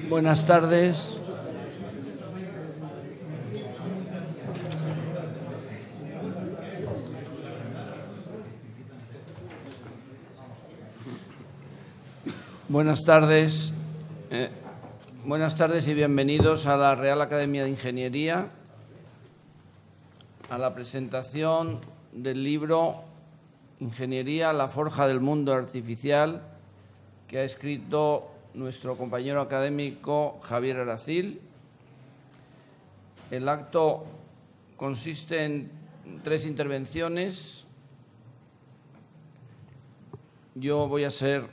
Buenas tardes. Buenas tardes. Buenas tardes y bienvenidos a la Real Academia de Ingeniería, a la presentación del libro Ingeniería, la forja del mundo artificial, que ha escrito nuestro compañero académico Javier Aracil. El acto consiste en 3 intervenciones. Yo voy a ser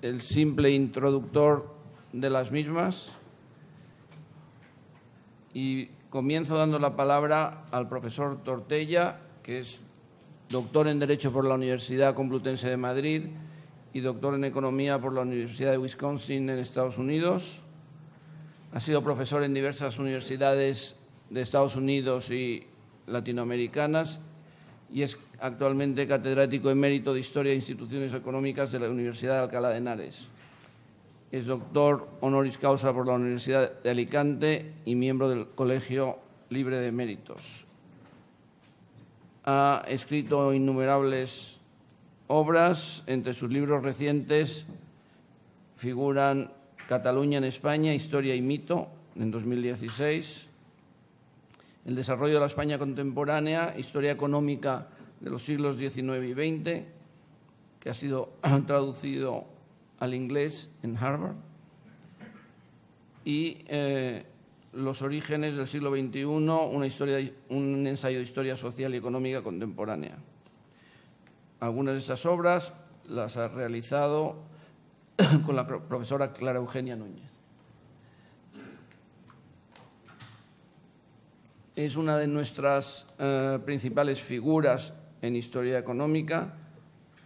el simple introductor de las mismas y comienzo dando la palabra al profesor Tortella, que es doctor en Derecho por la Universidad Complutense de Madrid y doctor en Economía por la Universidad de Wisconsin en Estados Unidos. Ha sido profesor en diversas universidades de Estados Unidos y latinoamericanas y es actualmente catedrático emérito de Historia e Instituciones Económicas de la Universidad de Alcalá de Henares. Es doctor honoris causa por la Universidad de Alicante y miembro del Colegio Libre de Méritos. Ha escrito innumerables obras. Entre sus libros recientes figuran Cataluña en España, Historia y Mito, en 2016, El desarrollo de la España contemporánea, Historia económica de los siglos XIX y XX, que ha sido traducido al inglés en Harvard, y Los orígenes del siglo XXI, un ensayo de historia social y económica contemporánea. Algunas de estas obras las ha realizado con la profesora Clara Eugenia Núñez. Es una de nuestras principales figuras en historia económica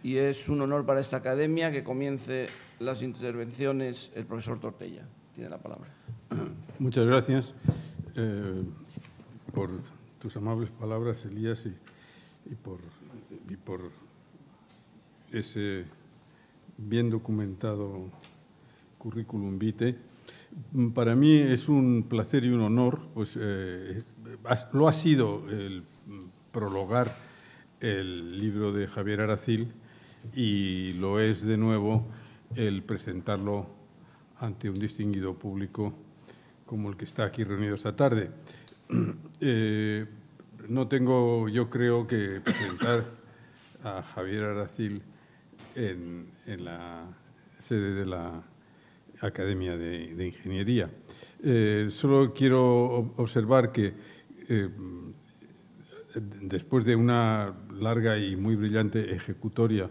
y es un honor para esta academia que comience las intervenciones el profesor Tortella. Tiene la palabra. Muchas gracias por tus amables palabras, Elías, y por ese bien documentado currículum vitae. Para mí es un placer y un honor, pues lo ha sido el prologar el libro de Javier Aracil y lo es de nuevo el presentarlo ante un distinguido público como el que está aquí reunido esta tarde. No tengo, yo creo, que presentar a Javier Aracil en la sede de la Academia de Ingeniería. Solo quiero observar que después de una larga y muy brillante ejecutoria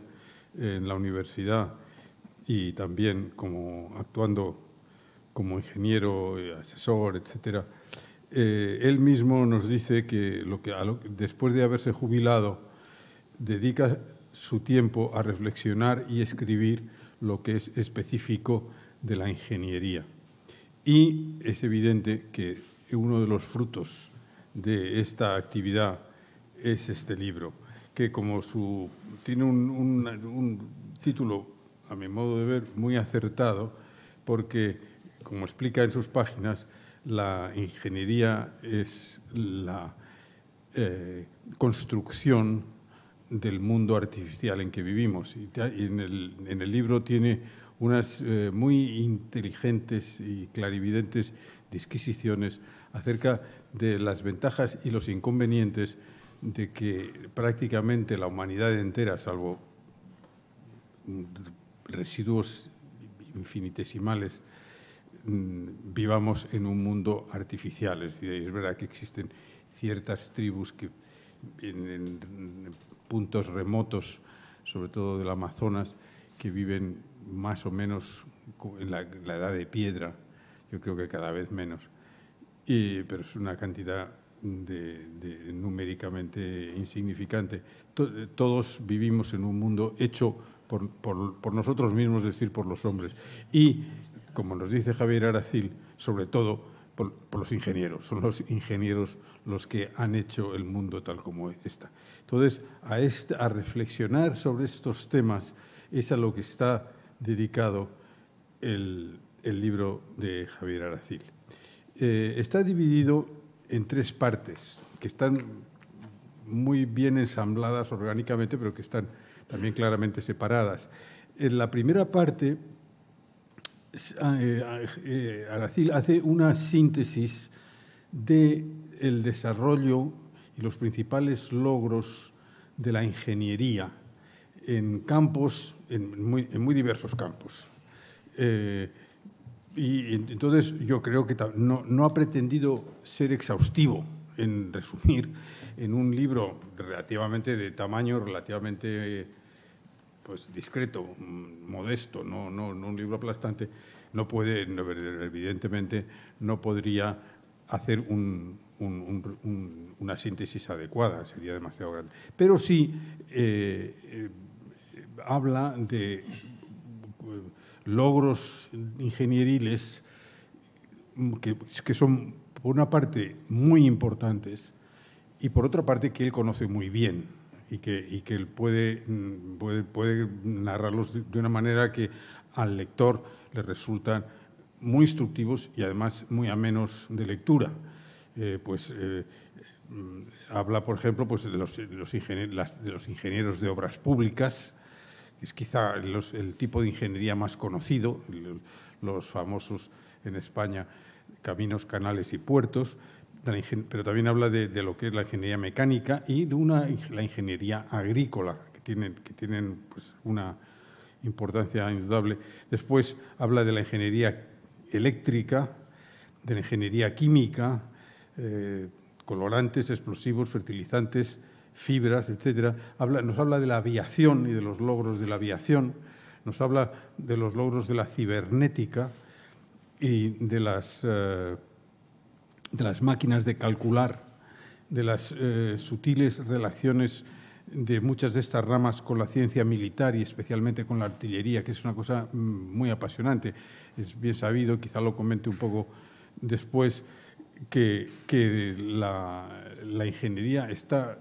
en la universidad y también actuando como ingeniero, asesor, etcétera, él mismo nos dice que después de haberse jubilado dedica su tiempo a reflexionar y escribir lo que es específico de la ingeniería. Y es evidente que uno de los frutos de esta actividad es este libro, que tiene un título, a mi modo de ver, muy acertado, porque, como explica en sus páginas, la ingeniería es la construcción del mundo artificial en que vivimos. Y en el libro tiene unas muy inteligentes y clarividentes disquisiciones acerca de las ventajas y los inconvenientes de que prácticamente la humanidad entera, salvo residuos infinitesimales, vivamos en un mundo artificial. Es decir, es verdad que existen ciertas tribus que en puntos remotos, sobre todo del Amazonas, que viven más o menos en la edad de piedra, yo creo que cada vez menos, pero es una cantidad numéricamente insignificante. Todos vivimos en un mundo hecho por nosotros mismos, es decir, por los hombres. Y, como nos dice Javier Aracil, sobre todo por los ingenieros. Son los ingenieros los que han hecho el mundo tal como está. Entonces, a reflexionar sobre estos temas es a lo que está dedicado el libro de Javier Aracil. Está dividido en 3 partes que están muy bien ensambladas orgánicamente, pero que están también claramente separadas. En la primera parte, Aracil hace una síntesis del desarrollo y los principales logros de la ingeniería en campos, en muy diversos campos. Y entonces yo creo que no ha pretendido ser exhaustivo en resumir en un libro relativamente de tamaño, relativamente pues, discreto, modesto, no un libro aplastante. No puede, evidentemente, no podría hacer una síntesis adecuada, sería demasiado grande. Pero sí habla de logros ingenieriles que son, por una parte, muy importantes y, por otra parte, que él conoce muy bien y que él puede narrarlos de una manera que al lector le resultan muy instructivos y, además, muy amenos de lectura. Habla, por ejemplo, pues, de los ingenieros de obras públicas, que es quizá el tipo de ingeniería más conocido, los famosos en España caminos, canales y puertos, pero también habla de lo que es la ingeniería mecánica y de la ingeniería agrícola, que tienen pues, una importancia indudable. Después habla de la ingeniería eléctrica, de la ingeniería química, colorantes, explosivos, fertilizantes, fibras, etcétera. Nos habla de la aviación y de los logros de la aviación, nos habla de los logros de la cibernética y de las máquinas de calcular, de las sutiles relaciones de muchas de estas ramas con la ciencia militar y especialmente con la artillería, que es una cosa muy apasionante. Es bien sabido, quizá lo comente un poco después, que la ingeniería está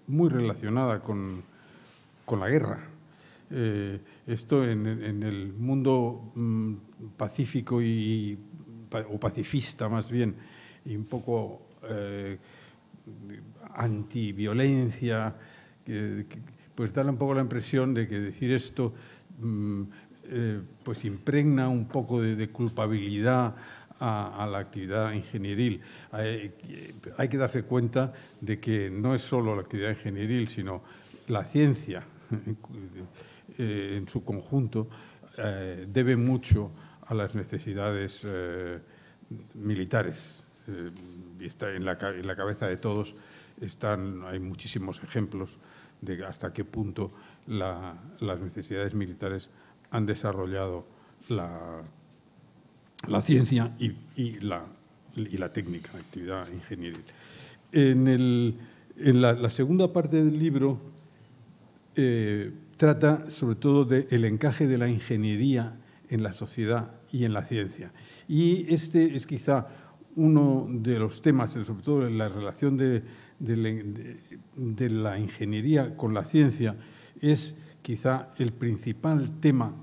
muy relacionada con la guerra. Esto en el mundo pacífico o pacifista más bien, y un poco antiviolencia, pues da un poco la impresión de que decir esto pues impregna un poco de culpabilidad a la actividad ingenieril. Hay que darse cuenta de que no es solo la actividad ingenieril, sino la ciencia en su conjunto debe mucho a las necesidades militares. Y está en la cabeza de todos hay muchísimos ejemplos de hasta qué punto las necesidades militares han desarrollado la ciencia y la técnica, la actividad ingenieril. En la segunda parte del libro trata sobre todo del encaje de la ingeniería en la sociedad y en la ciencia. Y este es quizá uno de los temas, sobre todo en la relación de la ingeniería con la ciencia, es quizá el principal tema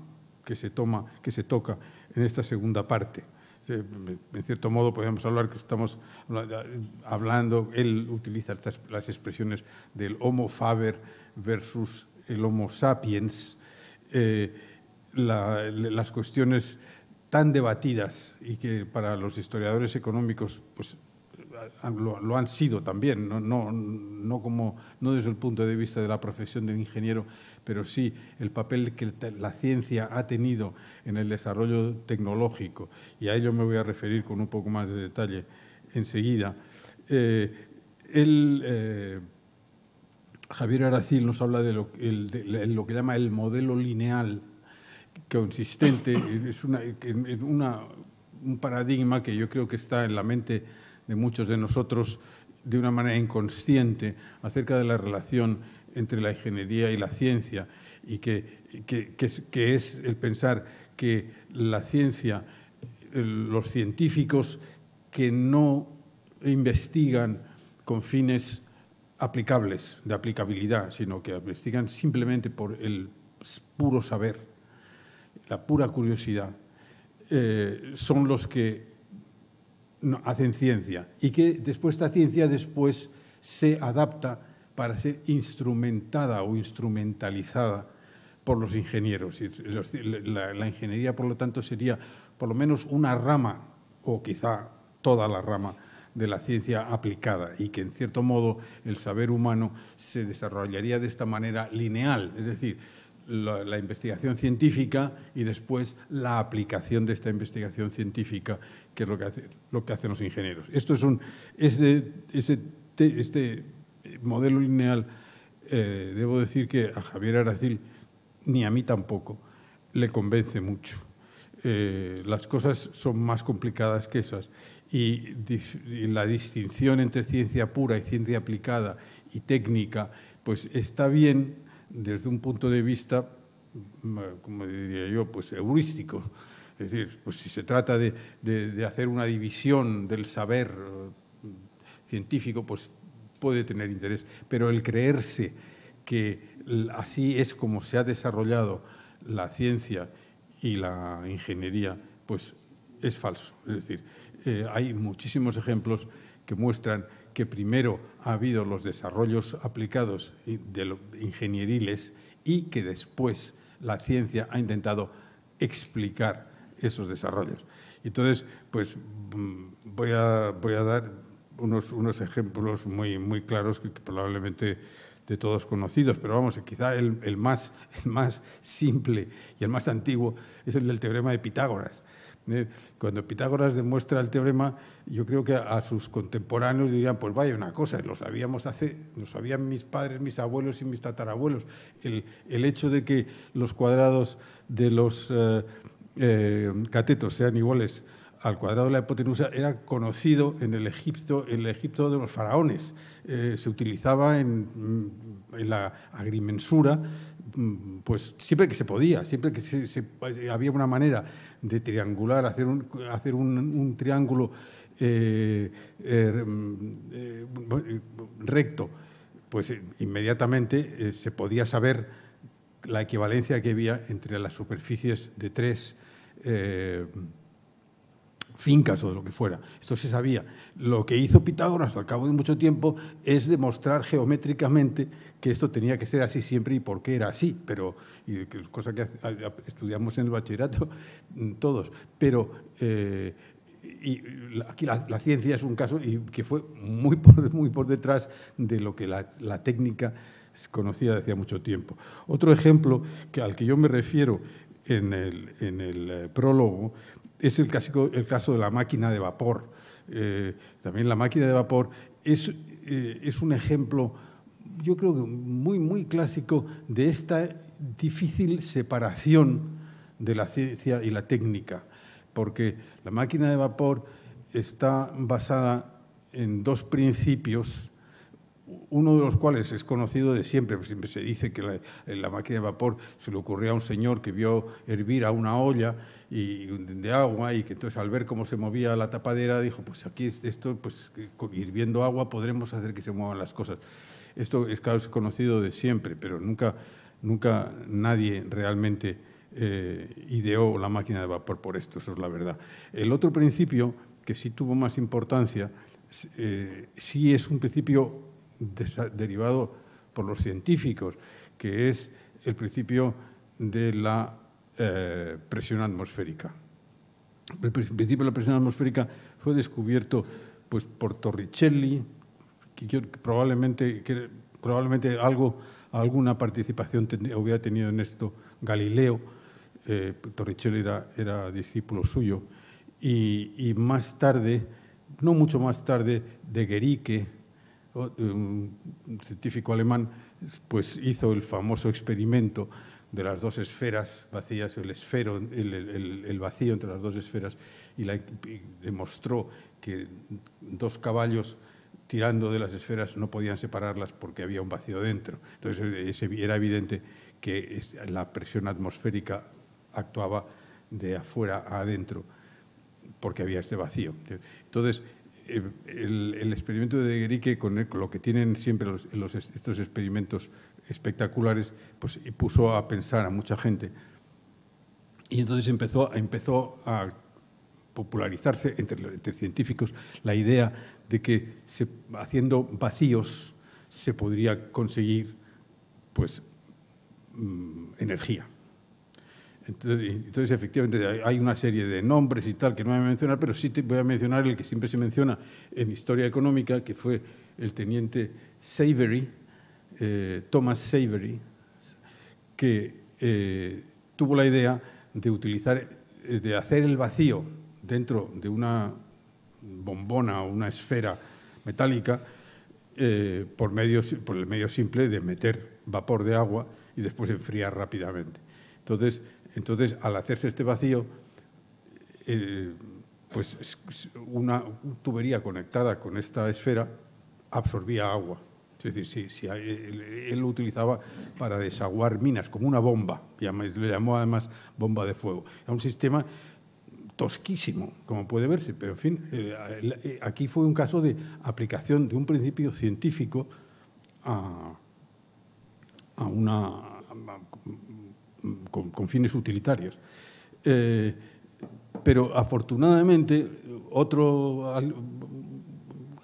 que se toca en esta segunda parte. En cierto modo podemos hablar que estamos hablando, él utiliza las expresiones del Homo faber versus el Homo sapiens, las cuestiones tan debatidas y que para los historiadores económicos pues, lo han sido también, no desde el punto de vista de la profesión del ingeniero, pero sí el papel que la ciencia ha tenido en el desarrollo tecnológico, y a ello me voy a referir con un poco más de detalle enseguida. Javier Aracil nos habla de lo que llama el modelo lineal, consistente, es un paradigma que yo creo que está en la mente de muchos de nosotros de una manera inconsciente acerca de la relación entre la ingeniería y la ciencia, y que es el pensar que la ciencia, los científicos que no investigan con fines aplicables, de aplicabilidad, sino que investigan simplemente por el puro saber, la pura curiosidad, son los que hacen ciencia, y que después esta ciencia se adapta para ser instrumentada o instrumentalizada por los ingenieros. La ingeniería, por lo tanto, sería por lo menos una rama, o quizá toda la rama, de la ciencia aplicada, y que, en cierto modo, el saber humano se desarrollaría de esta manera lineal, es decir, la investigación científica y después la aplicación de esta investigación científica, que es lo que hacen los ingenieros. Esto este modelo lineal, debo decir que a Javier Aracil, ni a mí tampoco, le convence mucho. Las cosas son más complicadas que esas, y la distinción entre ciencia pura y ciencia aplicada y técnica, pues está bien desde un punto de vista, como diría yo, pues heurístico. Es decir, pues si se trata de hacer una división del saber científico, pues puede tener interés, pero el creerse que así es como se ha desarrollado la ciencia y la ingeniería, pues es falso. Es decir, hay muchísimos ejemplos que muestran que primero ha habido los desarrollos aplicados ingenieriles y que después la ciencia ha intentado explicar esos desarrollos. Entonces, pues voy a dar unos ejemplos muy claros que probablemente de todos conocidos, pero vamos, quizá el más simple y el más antiguo es el del teorema de Pitágoras. Cuando Pitágoras demuestra el teorema, yo creo que a sus contemporáneos dirían, pues vaya una cosa, lo sabían mis padres, mis abuelos y mis tatarabuelos. El hecho de que los cuadrados de los catetos sean iguales al cuadrado de la hipotenusa era conocido en el Egipto de los faraones. Se utilizaba en la agrimensura, pues siempre que se podía, siempre que había una manera de triangular, hacer un triángulo recto, pues inmediatamente se podía saber la equivalencia que había entre las superficies de tres fincas o de lo que fuera. Esto se sabía. Lo que hizo Pitágoras al cabo de mucho tiempo es demostrar geométricamente que esto tenía que ser así siempre y por qué era así, cosa que estudiamos en el bachillerato todos. Pero aquí la ciencia es un caso y que fue muy por detrás de lo que la técnica conocía desde hacía mucho tiempo. Otro ejemplo al que yo me refiero en el prólogo es el caso de la máquina de vapor. También la máquina de vapor es un ejemplo, yo creo que muy clásico, de esta difícil separación de la ciencia y la técnica, porque la máquina de vapor está basada en dos principios, uno de los cuales es conocido de siempre. Siempre se dice que la máquina de vapor se le ocurrió a un señor que vio hervir a una olla de agua, y que entonces, al ver cómo se movía la tapadera, dijo, pues aquí esto, pues hirviendo agua podremos hacer que se muevan las cosas. Esto es, claro, es conocido de siempre, pero nunca nadie realmente ideó la máquina de vapor por esto, eso es la verdad. El otro principio, que sí tuvo más importancia, sí es un principio derivado por los científicos, que es el principio de la presión atmosférica. El principio de la presión atmosférica fue descubierto pues por Torricelli, que probablemente alguna participación hubiera tenido en esto Galileo. Torricelli era discípulo suyo, y más tarde, no mucho más tarde, de Guericke, un científico alemán, pues hizo el famoso experimento de las dos esferas vacías, el vacío entre las dos esferas, y demostró que dos caballos tirando de las esferas no podían separarlas porque había un vacío dentro. Entonces era evidente que la presión atmosférica actuaba de afuera a adentro porque había este vacío. Entonces, el experimento de Guericke, con lo que tienen siempre estos experimentos espectaculares, pues puso a pensar a mucha gente, y entonces empezó a popularizarse entre científicos la idea de que haciendo vacíos se podría conseguir pues energía. Entonces, efectivamente, hay una serie de nombres y tal que no voy a mencionar, pero sí te voy a mencionar el que siempre se menciona en historia económica, que fue el teniente Savery, Thomas Savery, que tuvo la idea de hacer el vacío dentro de una bombona o una esfera metálica por el medio simple de meter vapor de agua y después enfriar rápidamente. Entonces, al hacerse este vacío, pues una tubería conectada con esta esfera absorbía agua. Es decir, él lo utilizaba para desaguar minas, como una bomba. Le llamó además bomba de fuego. Era un sistema tosquísimo, como puede verse, pero en fin, aquí fue un caso de aplicación de un principio científico con fines utilitarios. Pero afortunadamente otro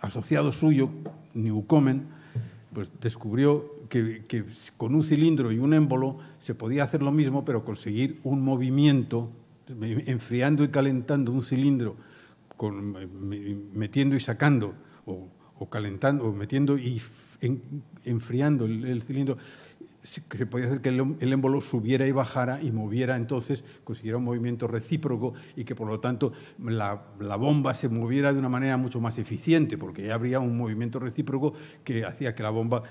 asociado suyo, Newcomen, pues descubrió que con un cilindro y un émbolo se podía hacer lo mismo, pero conseguir un movimiento enfriando y calentando un cilindro, metiendo y sacando, o calentando, o metiendo y enfriando el cilindro. Se podía hacer que el émbolo subiera y bajara y moviera, entonces consiguiera un movimiento recíproco y que por lo tanto la bomba se moviera de una manera mucho más eficiente, porque ya habría un movimiento recíproco que hacía que la bomba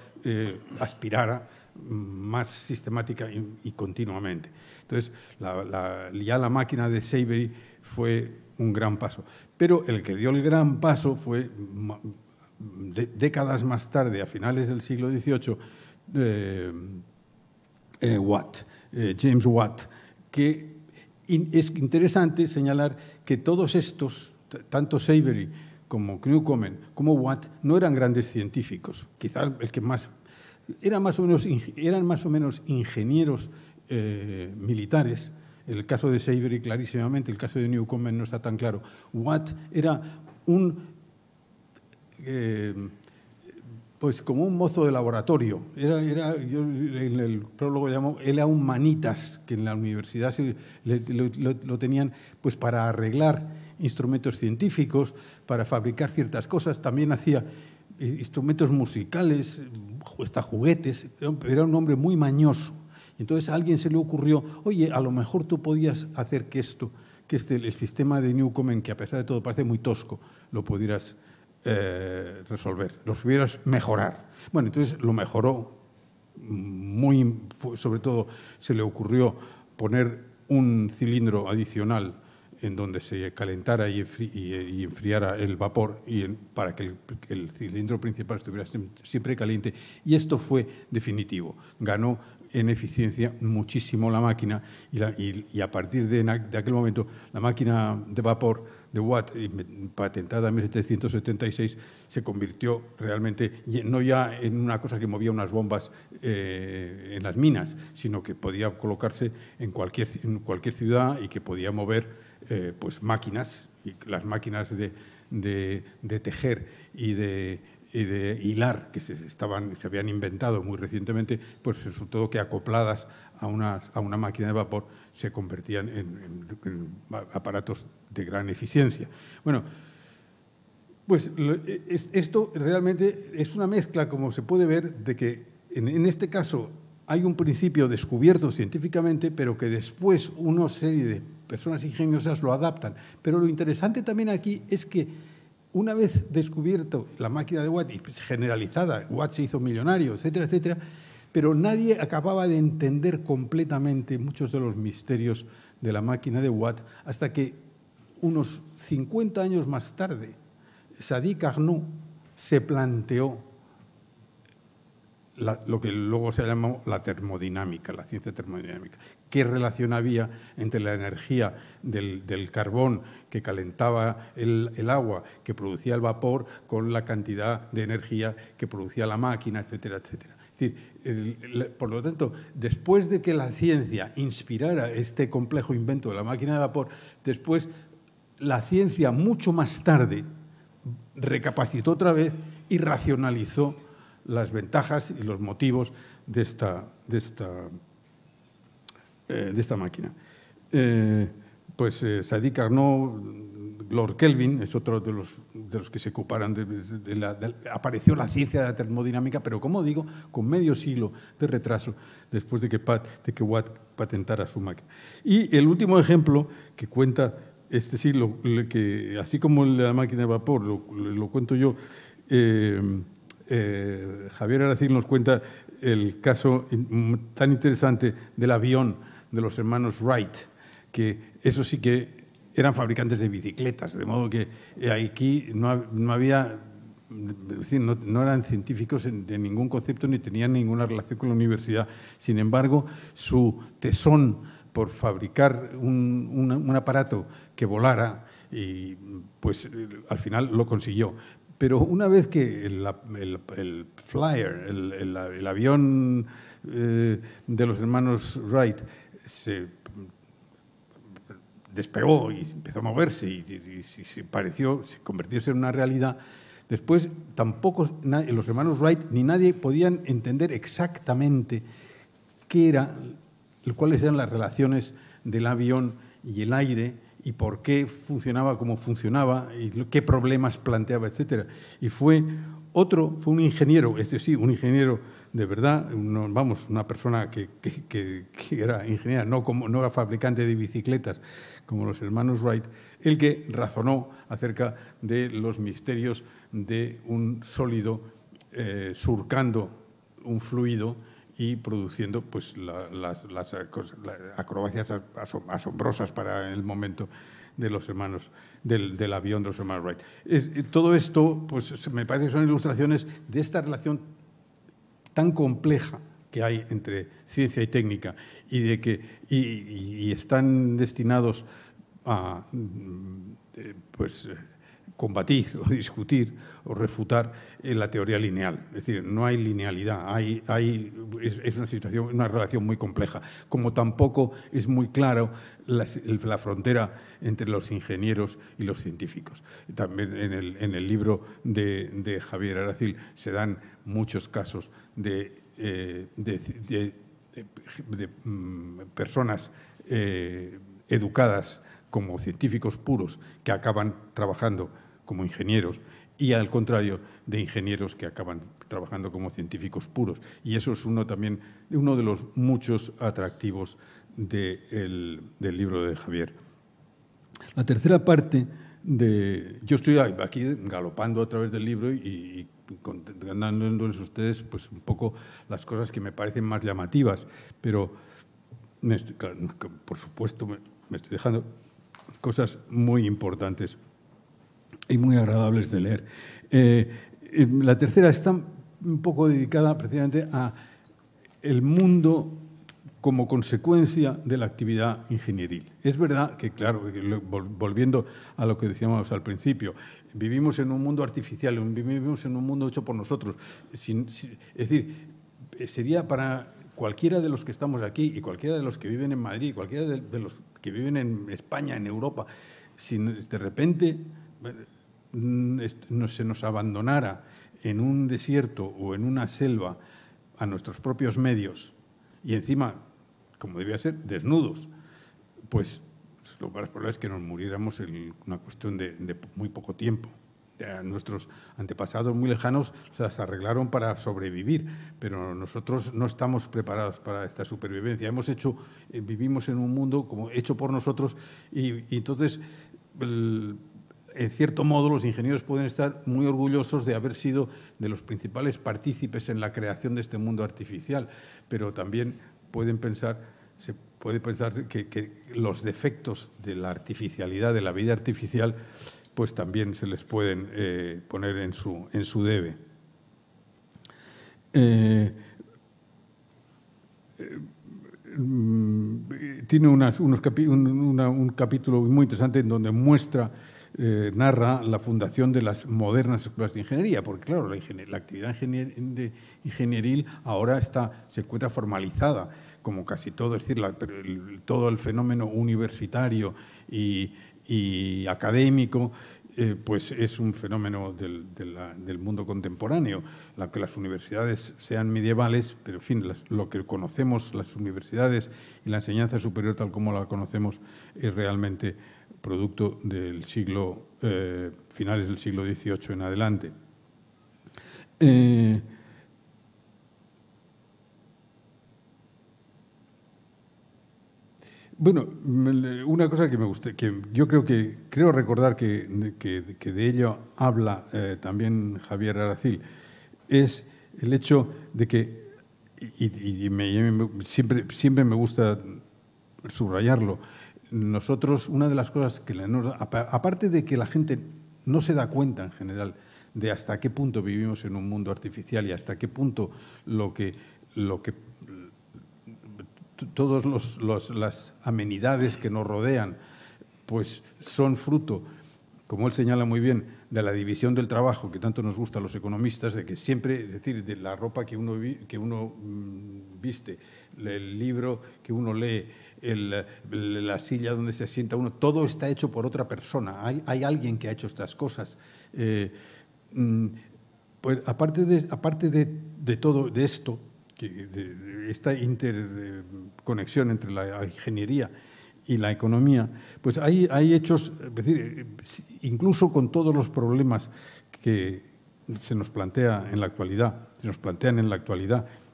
aspirara más sistemática y continuamente. Entonces, ya la máquina de Savery fue un gran paso. Pero el que dio el gran paso fue, décadas más tarde, a finales del siglo XVIII, James Watt, que es interesante señalar que todos estos, tanto Savery como Newcomen como Watt, no eran grandes científicos. Quizá el que más eran más o menos ingenieros militares. En el caso de Savery, clarísimamente, el caso de Newcomen no está tan claro. Watt era pues como un mozo de laboratorio. Yo en el prólogo llamo, era un manitas, que en la universidad lo tenían pues para arreglar instrumentos científicos, para fabricar ciertas cosas. También hacía instrumentos musicales, hasta juguetes. Era un hombre muy mañoso. Entonces a alguien se le ocurrió, oye, a lo mejor tú podías hacer que el sistema de Newcomen, que a pesar de todo parece muy tosco, lo pudieras resolver, lo pudieras mejorar. Bueno, entonces lo mejoró sobre todo se le ocurrió poner un cilindro adicional en donde se calentara y enfriara el vapor para que el cilindro principal estuviera siempre caliente, y esto fue definitivo. Ganó en eficiencia muchísimo la máquina y a partir de aquel momento la máquina de vapor de Watt, patentada en 1776, se convirtió realmente no ya en una cosa que movía unas bombas en las minas, sino que podía colocarse en cualquier ciudad y que podía mover pues máquinas, y las máquinas de tejer y de hilar que se habían inventado muy recientemente, pues resultó que acopladas a una máquina de vapor se convertían en aparatos de gran eficiencia. Bueno, pues esto realmente es una mezcla, como se puede ver, de que en este caso hay un principio descubierto científicamente, pero que después una serie de personas ingeniosas lo adaptan. Pero lo interesante también aquí es que una vez descubierto la máquina de Watt y generalizada, Watt se hizo millonario, etcétera, etcétera, pero nadie acababa de entender completamente muchos de los misterios de la máquina de Watt hasta que unos 50 años más tarde Sadi Carnot se planteó lo que luego se llamó la termodinámica, la ciencia termodinámica. ¿Qué relación había entre la energía del carbón que calentaba el agua, que producía el vapor, con la cantidad de energía que producía la máquina, etcétera, etcétera? Es decir, por lo tanto, después de que la ciencia inspirara este complejo invento de la máquina de vapor, después la ciencia, mucho más tarde, recapacitó otra vez y racionalizó las ventajas y los motivos de esta máquina. Sadi Carnot, Lord Kelvin es otro de los que se ocuparon apareció la ciencia de la termodinámica, pero como digo, con medio siglo de retraso después de que Watt patentara su máquina. Y el último ejemplo que cuenta este siglo, que así como la máquina de vapor lo cuento yo, Javier Aracil nos cuenta el caso tan interesante del avión de los hermanos Wright, que eso sí que eran fabricantes de bicicletas, de modo que aquí no había, es decir, no eran científicos de ningún concepto ni tenían ninguna relación con la universidad. Sin embargo, su tesón por fabricar un aparato que volara, y pues al final lo consiguió. Pero una vez que el Flyer, el avión de los hermanos Wright, se despegó y empezó a moverse y se convirtió en una realidad, después tampoco los hermanos Wright ni nadie podían entender exactamente cuáles eran las relaciones del avión y el aire, y por qué funcionaba como funcionaba, y qué problemas planteaba, etcétera. Y fue un ingeniero, un ingeniero de verdad, una persona que era ingeniera, no era fabricante de bicicletas como los hermanos Wright, el que razonó acerca de los misterios de un sólido surcando un fluido y produciendo pues, las acrobacias asombrosas para el momento de los hermanos, del avión de los hermanos Wright. Todo esto pues, me parece que son ilustraciones de esta relación tan compleja que hay entre ciencia y técnica y están destinados a combatir o discutir o refutar la teoría lineal. Es decir, no hay linealidad, es una relación muy compleja, como tampoco es muy claro la frontera entre los ingenieros y los científicos. También en el libro de Javier Aracil se dan muchos casos de personas educadas como científicos puros que acaban trabajando como ingenieros y, al contrario, de ingenieros que acaban trabajando como científicos puros. Y eso es uno de los muchos atractivos del libro de Javier. La tercera parte yo estoy aquí galopando a través del libro y dándoles a ustedes pues, un poco las cosas que me parecen más llamativas, pero por supuesto me estoy dejando cosas muy importantes y muy agradables de leer. La tercera está un poco dedicada precisamente a el mundo como consecuencia de la actividad ingenieril. Es verdad que, claro, volviendo a lo que decíamos al principio, vivimos en un mundo artificial, vivimos en un mundo hecho por nosotros. Es decir, sería para cualquiera de los que estamos aquí y cualquiera de los que viven en Madrid, cualquiera de los que viven en España, en Europa, si de repente se nos abandonara en un desierto o en una selva a nuestros propios medios y encima, como debía ser, desnudos, pues lo más probable es que nos muriéramos en una cuestión de muy poco tiempo. Nuestros antepasados muy lejanos se las arreglaron para sobrevivir, pero nosotros no estamos preparados para esta supervivencia. Vivimos en un mundo como hecho por nosotros y entonces en cierto modo, los ingenieros pueden estar muy orgullosos de haber sido de los principales partícipes en la creación de este mundo artificial, pero también se puede pensar que los defectos de la artificialidad, de la vida artificial, pues también se les pueden poner en su debe. Tiene un capítulo muy interesante en donde narra la fundación de las modernas escuelas de ingeniería, porque claro, la actividad ingenieril ahora se encuentra formalizada, como casi todo, es decir, todo el fenómeno universitario y académico, pues es un fenómeno del mundo contemporáneo, que las universidades sean medievales, pero en fin, lo que conocemos, las universidades y la enseñanza superior tal como la conocemos, es realmente producto del finales del siglo XVIII en adelante. Bueno, una cosa que me gusta, que yo creo recordar que de ello habla también Javier Aracil, es el hecho de que, siempre me gusta subrayarlo, nosotros, una de las cosas que aparte de que la gente no se da cuenta en general de hasta qué punto vivimos en un mundo artificial y hasta qué punto todas las amenidades que nos rodean pues son fruto, como él señala muy bien, de la división del trabajo que tanto nos gusta a los economistas, de que siempre, es decir, de la ropa que uno viste, el libro que uno lee, la silla donde se sienta uno, todo está hecho por otra persona. Hay alguien que ha hecho estas cosas. Pues aparte de todo de esto, de esta interconexión entre la ingeniería y la economía, pues hay hechos, es decir, incluso con todos los problemas que se nos plantean en la actualidad,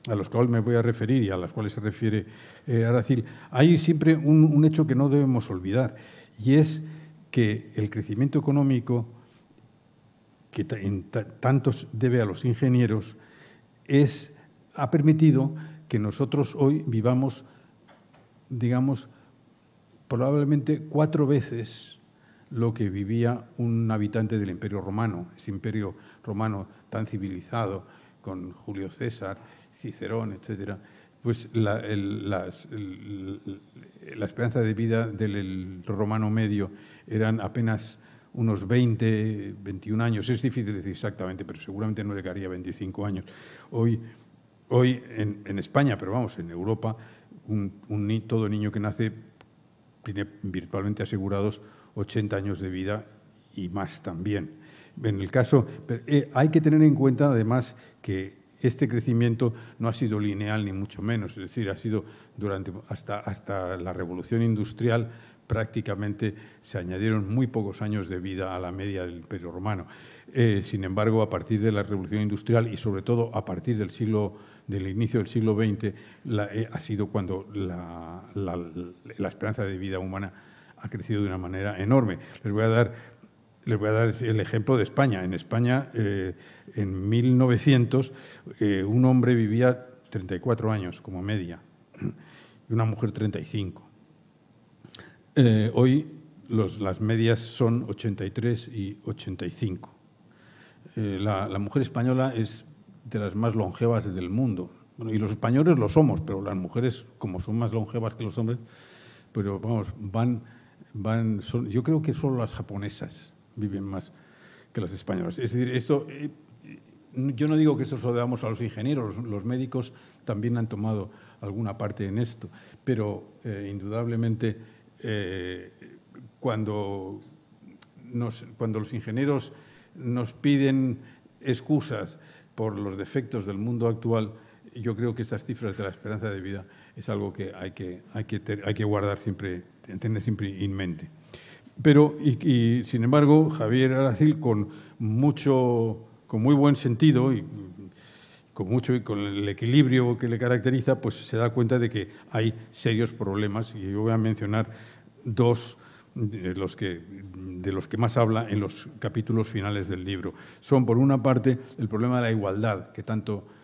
a los cuales me voy a referir y a los cuales se refiere Aracil, hay siempre un hecho que no debemos olvidar, y es que el crecimiento económico que tanto debe a los ingenieros ha permitido que nosotros hoy vivamos, digamos, probablemente 4 veces lo que vivía un habitante del Imperio Romano, ese Imperio Romano tan civilizado, con Julio César, Cicerón, etcétera. Pues la esperanza de vida del romano medio eran apenas unos 20, 21 años. Es difícil decir exactamente, pero seguramente no llegaría a 25 años. Hoy en España, pero vamos, en Europa, todo niño que nace tiene virtualmente asegurados 80 años de vida y más también. En el caso, hay que tener en cuenta además que este crecimiento no ha sido lineal ni mucho menos, es decir, ha sido hasta la Revolución Industrial prácticamente se añadieron muy pocos años de vida a la media del Imperio Romano. Sin embargo, a partir de la Revolución Industrial y sobre todo a partir del inicio del siglo XX, ha sido cuando la esperanza de vida humana ha crecido de una manera enorme. Les voy a dar el ejemplo de España. En España, en 1900, un hombre vivía 34 años como media y una mujer 35. Hoy las medias son 83 y 85. La mujer española es de las más longevas del mundo. Bueno, y los españoles lo somos, pero las mujeres, como son más longevas que los hombres, pero vamos, yo creo que solo las japonesas viven más que las españolas. Es decir, yo no digo que esto se lo debamos a los ingenieros, los médicos también han tomado alguna parte en esto, pero indudablemente cuando los ingenieros nos piden excusas por los defectos del mundo actual, yo creo que estas cifras de la esperanza de vida es algo que hay que guardar siempre, tener siempre en mente. Pero, sin embargo, Javier Aracil, con muy buen sentido y con el equilibrio que le caracteriza, pues se da cuenta de que hay serios problemas, y yo voy a mencionar dos de de los que más habla en los capítulos finales del libro. Son, por una parte, el problema de la igualdad,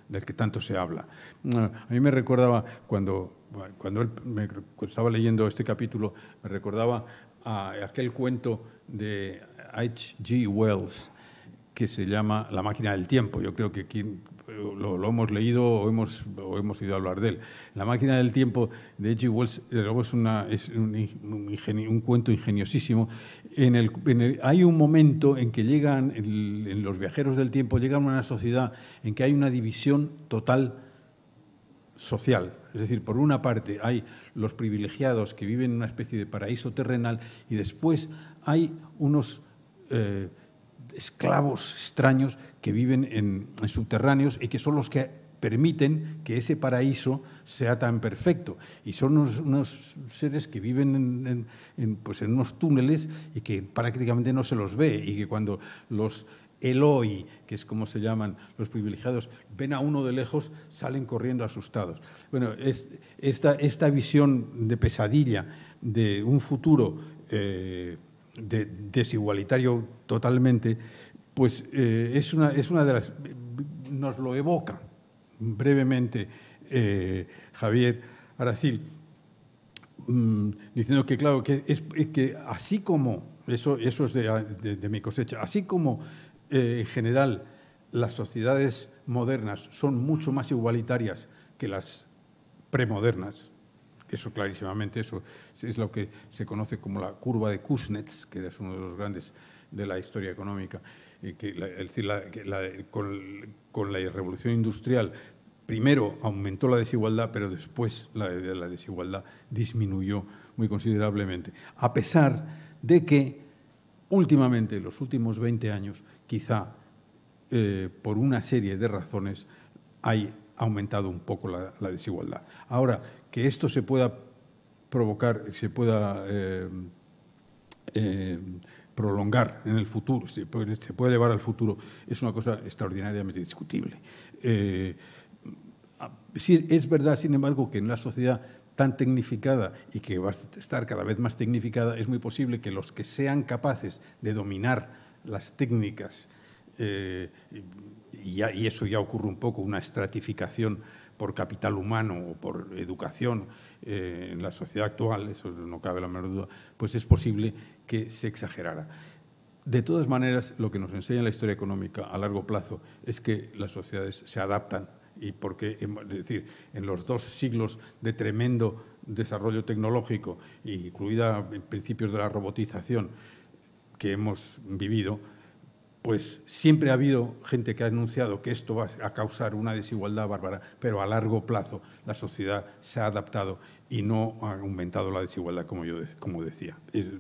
del que tanto se habla. A mí me recordaba, cuando estaba leyendo este capítulo, me recordaba a aquel cuento de H.G. Wells, que se llama La máquina del tiempo. Yo creo que aquí lo hemos leído o hemos ido a hablar de él. La máquina del tiempo de H.G. Wells es un cuento ingeniosísimo. Hay un momento en que en los viajeros del tiempo llegan a una sociedad en que hay una división total social. Es decir, por una parte hay los privilegiados que viven en una especie de paraíso terrenal y después hay unos esclavos extraños que viven en subterráneos y que son los que permiten que ese paraíso sea tan perfecto. Y son unos seres que viven en unos túneles y que prácticamente no se los ve, y que cuando los Eloi, que es como se llaman los privilegiados, ven a uno de lejos, salen corriendo asustados. Bueno, esta visión de pesadilla de un futuro desigualitario totalmente, pues es una de las... Nos lo evoca brevemente Javier Aracil, diciendo que, claro, que así como, eso es de mi cosecha, así como en general las sociedades modernas son mucho más igualitarias que las premodernas, eso clarísimamente, eso es lo que se conoce como la curva de Kuznets, que es uno de los grandes de la historia económica, con la revolución industrial primero aumentó la desigualdad, pero después la desigualdad disminuyó muy considerablemente, a pesar de que últimamente, en los últimos 20 años, quizá por una serie de razones, hay aumentado un poco la desigualdad. Ahora, que esto se pueda provocar, se pueda prolongar en el futuro, se puede elevar al futuro, es una cosa extraordinariamente discutible. Sí, es verdad, sin embargo, que en una sociedad tan tecnificada y que va a estar cada vez más tecnificada, es muy posible que los que sean capaces de dominar las técnicas, y eso ya ocurre un poco, una estratificación por capital humano o por educación en la sociedad actual, eso no cabe la menor duda, pues es posible que se exagerara. De todas maneras, lo que nos enseña la historia económica a largo plazo es que las sociedades se adaptan, y porque, es decir, en los 2 siglos de tremendo desarrollo tecnológico, incluida principios de la robotización que hemos vivido, pues siempre ha habido gente que ha anunciado que esto va a causar una desigualdad bárbara, pero a largo plazo la sociedad se ha adaptado y no ha aumentado la desigualdad, como decía.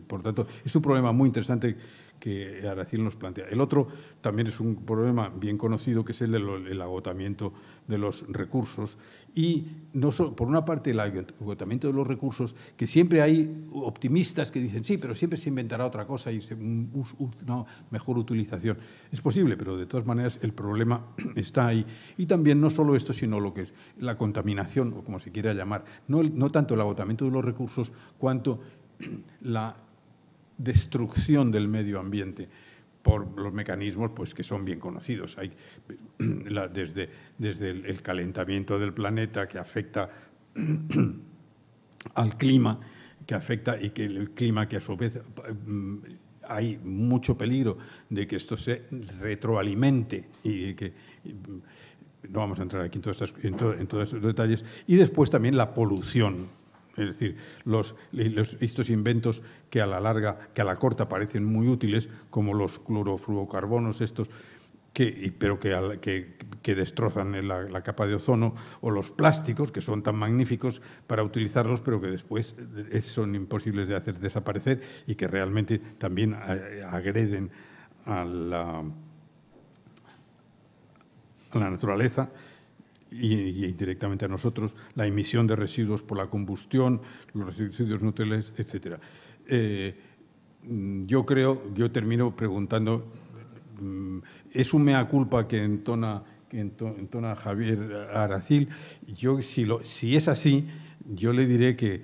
Por tanto, es un problema muy interesante que Aracil nos plantea. El otro también es un problema bien conocido, que es el agotamiento de los recursos. Y no solo, por una parte, el agotamiento de los recursos, que siempre hay optimistas que dicen, sí, pero siempre se inventará otra cosa y una mejor utilización. Es posible, pero de todas maneras el problema está ahí. Y también no solo esto, sino lo que es la contaminación, o como se quiera llamar, no tanto el agotamiento de los recursos, cuanto la destrucción del medio ambiente por los mecanismos pues, que son bien conocidos. Hay desde el calentamiento del planeta, que afecta al clima, que afecta, y que el clima, que a su vez hay mucho peligro de que esto se retroalimente, y que no vamos a entrar aquí en todos estos detalles. Y después también la polución. Es decir, estos inventos que a la larga, que a la corta parecen muy útiles, como los clorofluorocarbonos estos, pero que destrozan la capa de ozono, o los plásticos, que son tan magníficos para utilizarlos, pero que después son imposibles de hacer desaparecer y que realmente también agreden a la naturaleza y indirectamente a nosotros, la emisión de residuos por la combustión, los residuos nucleares, etc. Yo termino preguntando, ¿es un mea culpa que entona Javier Aracil? Si es así, yo le diré que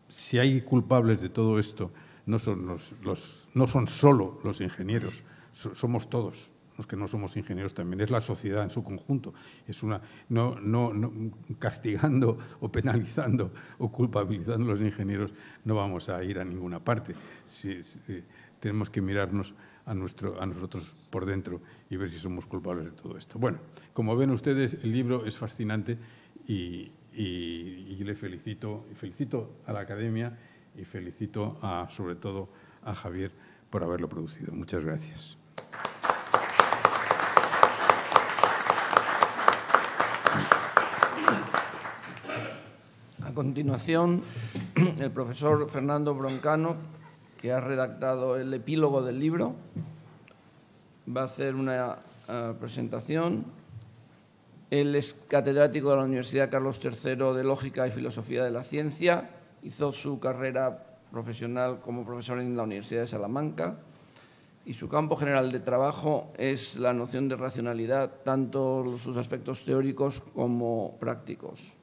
si hay culpables de todo esto, no son solo los ingenieros, somos todos los que no somos ingenieros también, es la sociedad en su conjunto. Es no castigando o penalizando o culpabilizando a los ingenieros no vamos a ir a ninguna parte. Tenemos que mirarnos a nosotros por dentro y ver si somos culpables de todo esto. Bueno, como ven ustedes, el libro es fascinante y le felicito a la Academia y felicito sobre todo a Javier por haberlo producido. Muchas gracias. A continuación, el profesor Fernando Broncano, que ha redactado el epílogo del libro, va a hacer una presentación. Él es catedrático de la Universidad Carlos III de Lógica y Filosofía de la Ciencia. Hizo su carrera profesional como profesor en la Universidad de Salamanca y su campo general de trabajo es la noción de racionalidad, tanto sus aspectos teóricos como prácticos.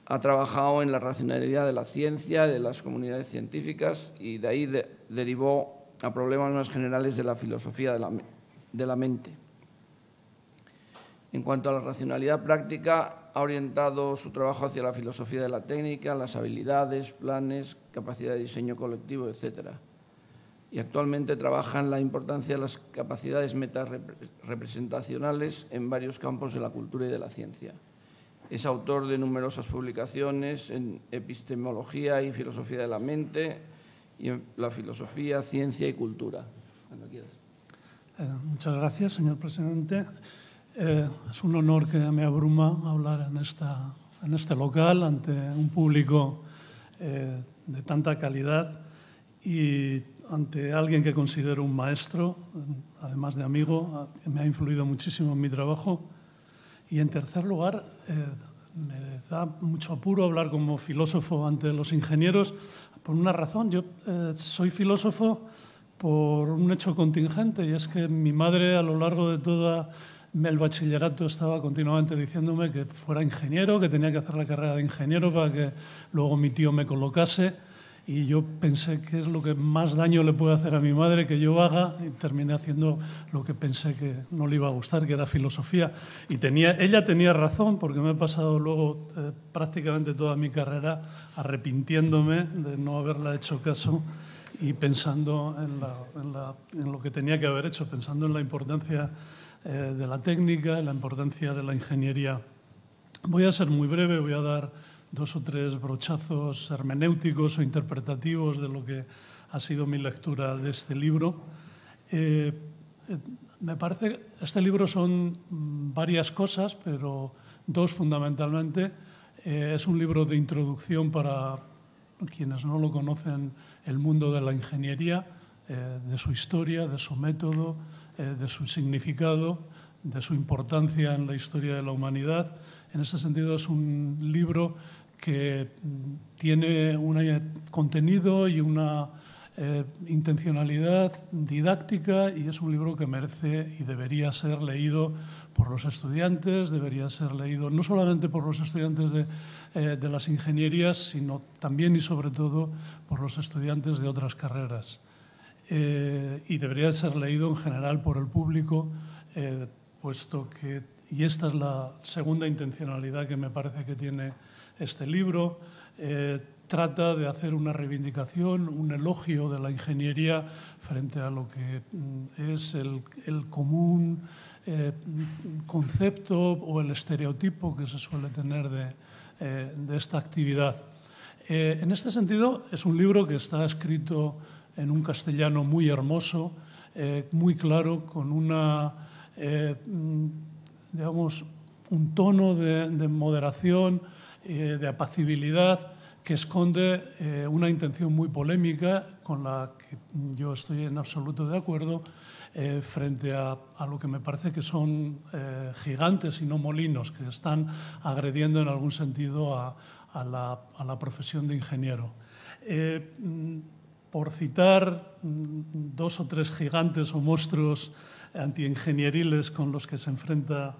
Ha trabajado en la racionalidad de la ciencia, de las comunidades científicas y de ahí derivó a problemas más generales de la filosofía de la mente. En cuanto a la racionalidad práctica, ha orientado su trabajo hacia la filosofía de la técnica, las habilidades, planes, capacidad de diseño colectivo, etc. Y actualmente trabaja en la importancia de las capacidades metarepresentacionales en varios campos de la cultura y de la ciencia. Es autor de numerosas publicaciones en epistemología y filosofía de la mente y en la filosofía, ciencia y cultura. Cuando quieras. Muchas gracias, señor presidente. Es un honor que me abruma hablar en este local ante un público de tanta calidad y ante alguien que considero un maestro, además de amigo, que me ha influido muchísimo en mi trabajo. Y en tercer lugar, me da mucho apuro hablar como filósofo ante los ingenieros por una razón. Yo soy filósofo por un hecho contingente y es que mi madre a lo largo de todo el bachillerato estaba continuamente diciéndome que fuera ingeniero, que tenía que hacer la carrera de ingeniero para que luego mi tío me colocase. Y yo pensé que es lo que más daño le puede hacer a mi madre que yo haga y terminé haciendo lo que pensé que no le iba a gustar, que era filosofía. Y ella tenía razón porque me he pasado luego prácticamente toda mi carrera arrepintiéndome de no haberla hecho caso y pensando en lo que tenía que haber hecho, pensando en la importancia de la técnica, en la importancia de la ingeniería. Voy a ser muy breve, voy a dar 2 o 3 brochazos hermenéuticos o interpretativos de lo que ha sido mi lectura de este libro. Me parece que este libro son varias cosas, pero 2 fundamentalmente. Es un libro de introducción para quienes no lo conocen, el mundo de la ingeniería, de su historia, de su método, de su significado, de su importancia en la historia de la humanidad. En ese sentido es un libro que tiene un contenido y una intencionalidad didáctica y es un libro que merece y debería ser leído por los estudiantes, debería ser leído no solamente por los estudiantes de las ingenierías, sino también y sobre todo por los estudiantes de otras carreras. Y debería ser leído en general por el público, puesto que, y esta es la segunda intencionalidad que me parece que tiene este libro, trata de hacer una reivindicación, un elogio de la ingeniería frente a lo que es el común concepto o el estereotipo que se suele tener de esta actividad. En este sentido, es un libro que está escrito en un castellano muy hermoso, muy claro, con digamos, un tono de moderación, de apacibilidad, que esconde una intención muy polémica con la que yo estoy en absoluto de acuerdo frente a lo que me parece que son gigantes y no molinos que están agrediendo en algún sentido a la profesión de ingeniero. Por citar 2 o 3 gigantes o monstruos antiingenieriles con los que se enfrenta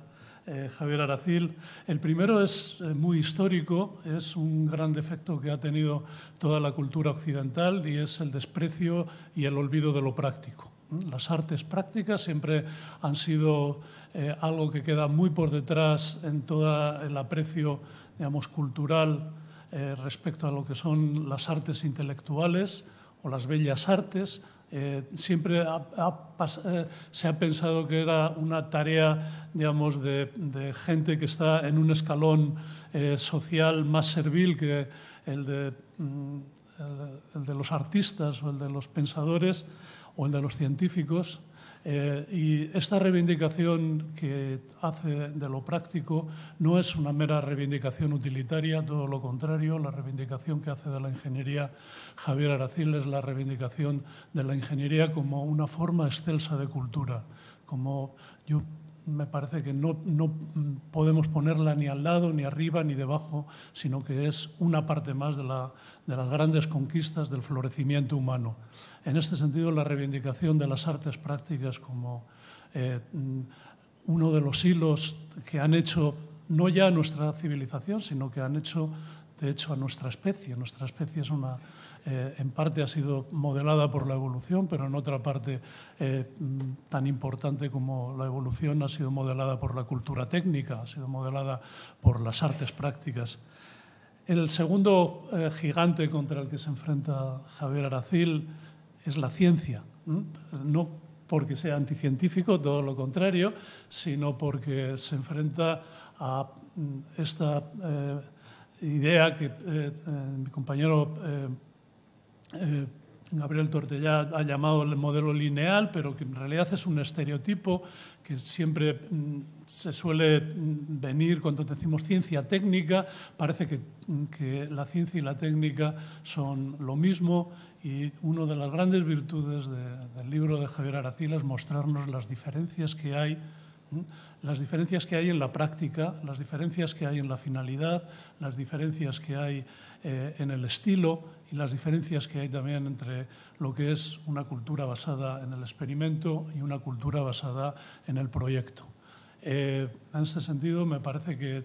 Javier Aracil. El primero es muy histórico, es un gran defecto que ha tenido toda la cultura occidental y es el desprecio y el olvido de lo práctico. Las artes prácticas siempre han sido algo que queda muy por detrás en todo el aprecio, digamos, cultural respecto a lo que son las artes intelectuales o las bellas artes. Siempre se ha pensado que era una tarea, digamos, de gente que está en un escalón social más servil que el de los artistas o el de los pensadores o el de los científicos. Y esta reivindicación que hace de lo práctico no es una mera reivindicación utilitaria, todo lo contrario. La reivindicación que hace de la ingeniería Javier Aracil es la reivindicación de la ingeniería como una forma excelsa de cultura. Me parece que no podemos ponerla ni al lado, ni arriba, ni debajo, sino que es una parte más de las grandes conquistas del florecimiento humano. En este sentido, la reivindicación de las artes prácticas como uno de los hilos que han hecho no ya a nuestra civilización, sino que han hecho, de hecho, a nuestra especie. Nuestra especie es en parte ha sido modelada por la evolución, pero en otra parte tan importante como la evolución ha sido modelada por la cultura técnica, ha sido modelada por las artes prácticas. El segundo gigante contra el que se enfrenta Javier Aracil es la ciencia, no porque sea anticientífico, todo lo contrario, sino porque se enfrenta a esta idea que mi compañero Gabriel Tortellà ha llamado el modelo lineal, pero que en realidad es un estereotipo que siempre se suele venir cuando decimos ciencia técnica. Parece que la ciencia y la técnica son lo mismo, y una de las grandes virtudes del libro de Javier Aracil es mostrarnos las diferencias que hay. Las diferencias que hay en la práctica, las diferencias que hay en la finalidad, las diferencias que hay en el estilo y las diferencias que hay también entre lo que es una cultura basada en el experimento y una cultura basada en el proyecto. En este sentido, me parece que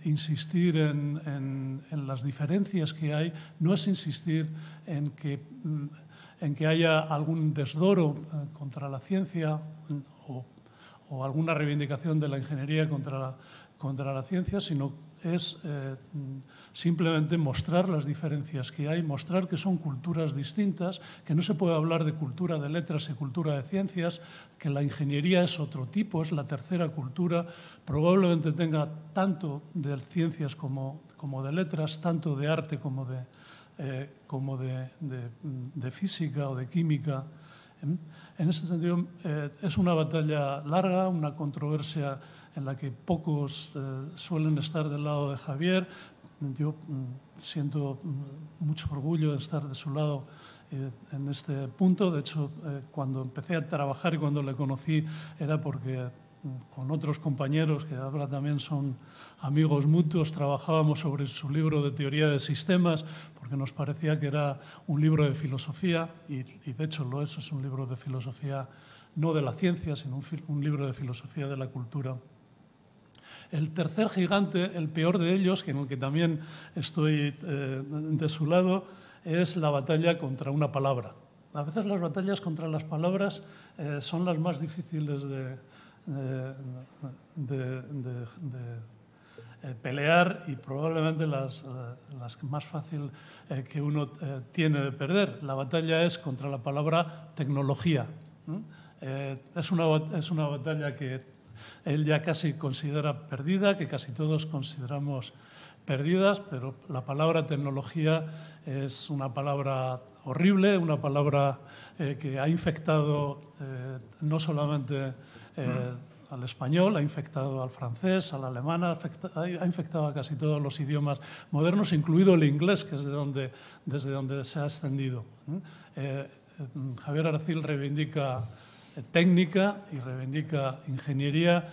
insistir en las diferencias que hay no es insistir en que haya algún desdoro contra la ciencia o alguna reivindicación de la ingeniería contra la ciencia, sino es simplemente mostrar las diferencias que hay, mostrar que son culturas distintas, que no se puede hablar de cultura de letras y cultura de ciencias, que la ingeniería es otro tipo, es la tercera cultura, probablemente tenga tanto de ciencias como de letras, tanto de arte como de física o de química. En este sentido, es una batalla larga, una controversia en la que pocos suelen estar del lado de Javier. Yo siento mucho orgullo de estar de su lado en este punto. De hecho, cuando empecé a trabajar y cuando le conocí era porque con otros compañeros que ahora también son amigos mutuos trabajábamos sobre su libro de teoría de sistemas, porque nos parecía que era un libro de filosofía y de hecho lo es un libro de filosofía no de la ciencia, sino un libro de filosofía de la cultura. El tercer gigante, el peor de ellos, en el que también estoy de su lado, es la batalla contra una palabra. A veces las batallas contra las palabras son las más difíciles de pelear y probablemente las más fácil que uno tiene de perder. La batalla es contra la palabra tecnología. Es una batalla que él ya casi considera perdida, que casi todos consideramos perdidas, pero la palabra tecnología es una palabra horrible, una palabra que ha infectado no solamente al español, ha infectado al francés, al alemán, ha infectado a casi todos los idiomas modernos, incluido el inglés, que es desde donde se ha extendido. Javier Aracil reivindica técnica y reivindica ingeniería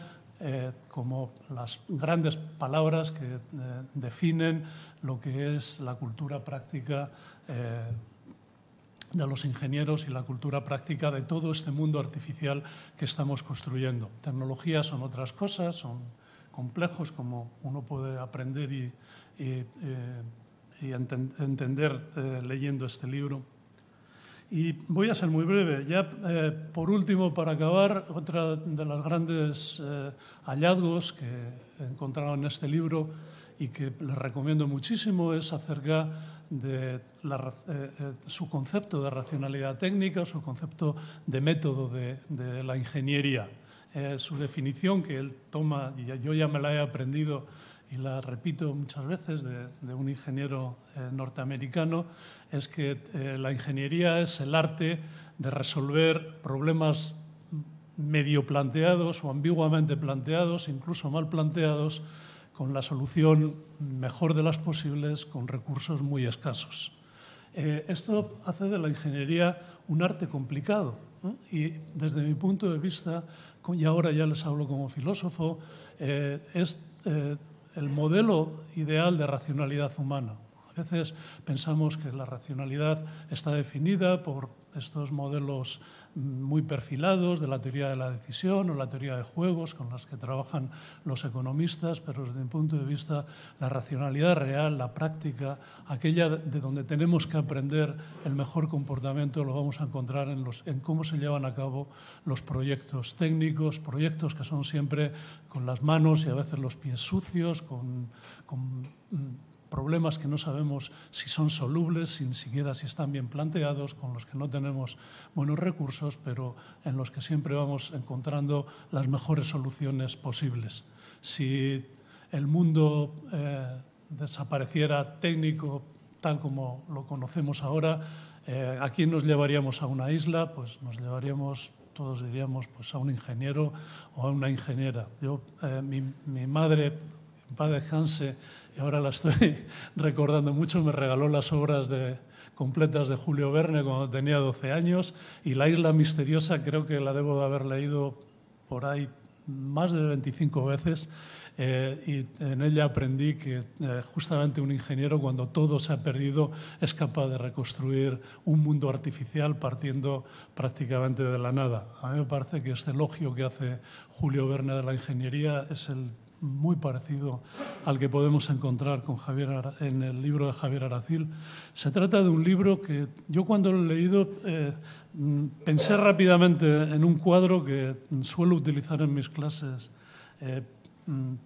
como las grandes palabras que definen lo que es la cultura práctica de los ingenieros y la cultura práctica de todo este mundo artificial que estamos construyendo. Tecnologías son otras cosas, son complejos, como uno puede aprender y entender leyendo este libro. Y voy a ser muy breve. Ya, por último, para acabar, otra de los grandes hallazgos que he encontrado en este libro y que les recomiendo muchísimo es acerca de su concepto de racionalidad técnica, su concepto de método de la ingeniería. Su definición, que él toma, y yo ya me la he aprendido y la repito muchas veces, de un ingeniero norteamericano, es que la ingeniería es el arte de resolver problemas medio planteados o ambiguamente planteados, incluso mal planteados, con la solución mejor de las posibles con recursos muy escasos. Esto hace de la ingeniería un arte complicado, ¿no? Y desde mi punto de vista, y ahora ya les hablo como filósofo, es el modelo ideal de racionalidad humana. A veces pensamos que la racionalidad está definida por estos modelos muy perfilados de la teoría de la decisión o la teoría de juegos con las que trabajan los economistas, pero desde mi punto de vista la racionalidad real, la práctica, aquella de donde tenemos que aprender el mejor comportamiento, lo vamos a encontrar en cómo se llevan a cabo los proyectos técnicos, proyectos que son siempre con las manos y a veces los pies sucios, con problemas que no sabemos si son solubles, sin siquiera si están bien planteados, con los que no tenemos buenos recursos, pero en los que siempre vamos encontrando las mejores soluciones posibles. Si el mundo desapareciera técnico tal como lo conocemos ahora, ¿a quién nos llevaríamos a una isla? Pues nos llevaríamos, todos diríamos, pues a un ingeniero o a una ingeniera. Mi madre, en paz descanse, y ahora la estoy recordando mucho, me regaló las obras completas de Julio Verne cuando tenía 12 años, y La isla misteriosa creo que la debo de haber leído por ahí más de 25 veces, y en ella aprendí que justamente un ingeniero, cuando todo se ha perdido, es capaz de reconstruir un mundo artificial partiendo prácticamente de la nada. A mí me parece que este elogio que hace Julio Verne de la ingeniería es muy parecido al que podemos encontrar en el libro de Javier Aracil. Se trata de un libro que yo, cuando lo he leído, pensé rápidamente en un cuadro que suelo utilizar en mis clases